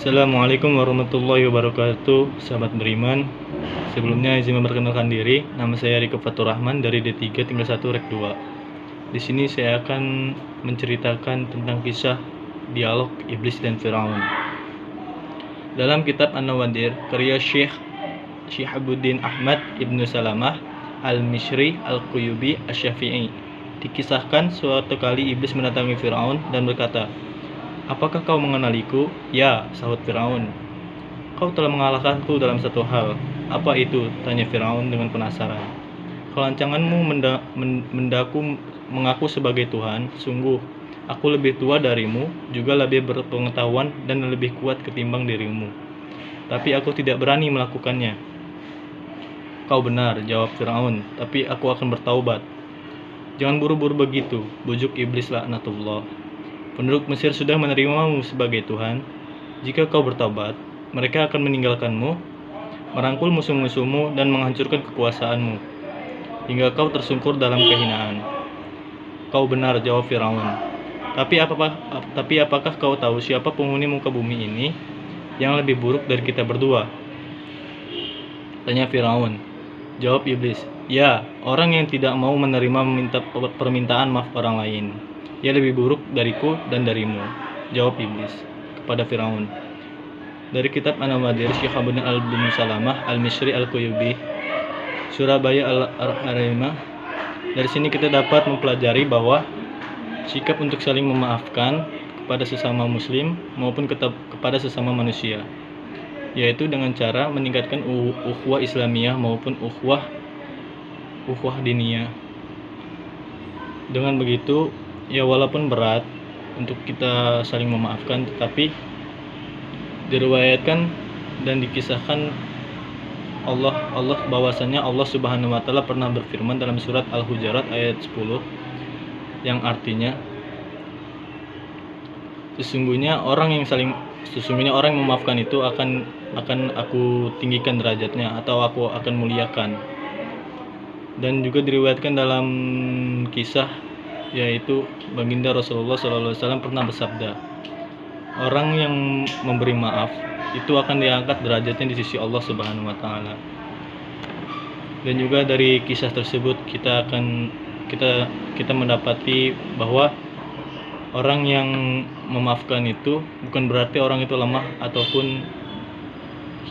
Assalamualaikum warahmatullahi wabarakatuh, sahabat beriman. Sebelumnya izin memperkenalkan diri, nama saya Riko Fatur Rahman dari D3 tinggal 1 Rek 2. Di sini saya akan menceritakan tentang kisah dialog iblis dan Firaun. Dalam kitab An-Nawadir karya Syekh Syihabuddin Ahmad Ibnu Salamah Al-Mishri Al-Quyubi Asy-Syafi'i, dikisahkan suatu kali iblis mendatangi Firaun dan berkata, "Apakah kau mengenaliku?" "Ya," sahut Firaun. "Kau telah mengalahkanku dalam satu hal." "Apa itu?" tanya Firaun dengan penasaran. "Kelancanganmu mengaku sebagai Tuhan. Sungguh, aku lebih tua darimu, juga lebih berpengetahuan dan lebih kuat ketimbang dirimu. Tapi aku tidak berani melakukannya." "Kau benar," jawab Firaun, "tapi aku akan bertaubat." "Jangan buru-buru begitu," bujuk iblis laknatullah. "Penduduk Mesir sudah menerimamu sebagai Tuhan. Jika kau bertobat, mereka akan meninggalkanmu, merangkul musuh-musuhmu, dan menghancurkan kekuasaanmu, hingga kau tersungkur dalam kehinaan." "Kau benar," jawab Firaun. Tapi apakah kau tahu siapa penghuni muka bumi ini yang lebih buruk dari kita berdua?" tanya Firaun. Jawab iblis, "Ya, orang yang tidak mau meminta permintaan maaf orang lain. Ia lebih buruk dariku dan darimu," jawab iblis kepada Firaun. Dari kitab An-Nawadir Syihabuddin Ibnu Salamah Al-Mishri Al-Quyubi, Surabaya Al-Harimah. Dari sini kita dapat mempelajari bahwa sikap untuk saling memaafkan kepada sesama muslim maupun kepada sesama manusia, yaitu dengan cara meningkatkan ukhuwah Islamiyah maupun ukhuwah diniyah. Dengan begitu, ya walaupun berat untuk kita saling memaafkan, tetapi diriwayatkan dan dikisahkan Allah bahwasanya Allah Subhanahu wa taala pernah berfirman dalam surat Al-Hujurat ayat 10 yang artinya, sesungguhnya orang yang memaafkan itu akan aku tinggikan derajatnya atau aku akan muliakan. Dan juga diriwayatkan dalam kisah, yaitu baginda Rasulullah SAW pernah bersabda, orang yang memberi maaf itu akan diangkat derajatnya di sisi Allah Subhanahu wa taala. Dan juga dari kisah tersebut kita mendapati bahwa orang yang memaafkan itu bukan berarti orang itu lemah ataupun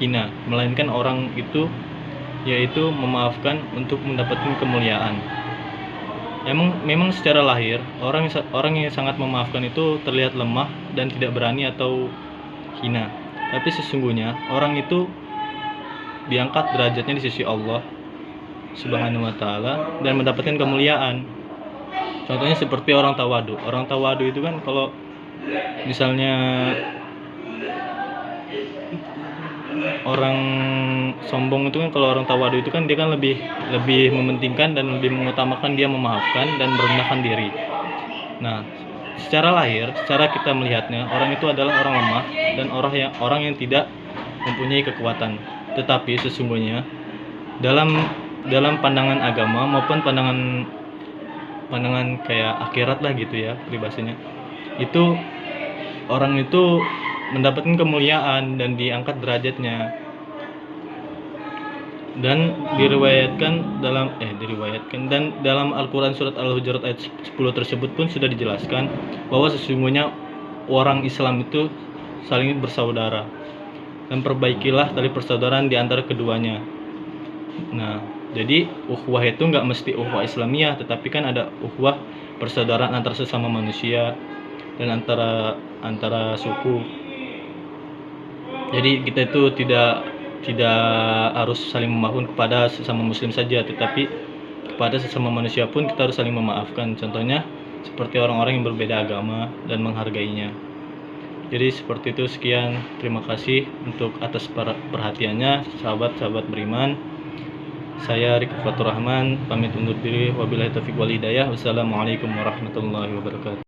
hina, melainkan orang itu yaitu memaafkan untuk mendapatkan kemuliaan. Memang secara lahir orang yang sangat memaafkan itu terlihat lemah dan tidak berani atau hina. Tapi sesungguhnya orang itu diangkat derajatnya di sisi Allah Subhanahu wa taala dan mendapatkan kemuliaan. Contohnya seperti orang tawadu. Orang tawadu itu kan kalau misalnya orang sombong itu kan, kalau orang tawadu itu kan dia kan lebih mementingkan dan lebih mengutamakan dia memaafkan dan merendahkan diri. Nah, secara lahir, secara kita melihatnya, orang itu adalah orang lemah dan orang yang tidak mempunyai kekuatan. Tetapi sesungguhnya dalam pandangan agama maupun pandangan kayak akhirat lah gitu ya peribahasanya, itu orang itu mendapatkan kemuliaan dan diangkat derajatnya. Dan diriwayatkan dalam Al-Quran surat Al-Hujurat ayat 10 tersebut pun sudah dijelaskan bahwa sesungguhnya orang Islam itu saling bersaudara, dan perbaikilah tali persaudaraan di antara keduanya. Nah, jadi ukhuwah itu nggak mesti ukhuwah Islamiyah, tetapi kan ada ukhuwah persaudaraan antara sesama manusia dan antara suku. Jadi kita itu tidak harus saling memaafkan kepada sesama muslim saja, tetapi kepada sesama manusia pun kita harus saling memaafkan. Contohnya seperti orang-orang yang berbeda agama dan menghargainya. Jadi seperti itu. Sekian, terima kasih untuk atas perhatiannya sahabat-sahabat beriman. Saya Riko Fatur Rahman pamit undur diri. Wabillahi taufiq wal hidayah. Wassalamualaikum warahmatullahi wabarakatuh.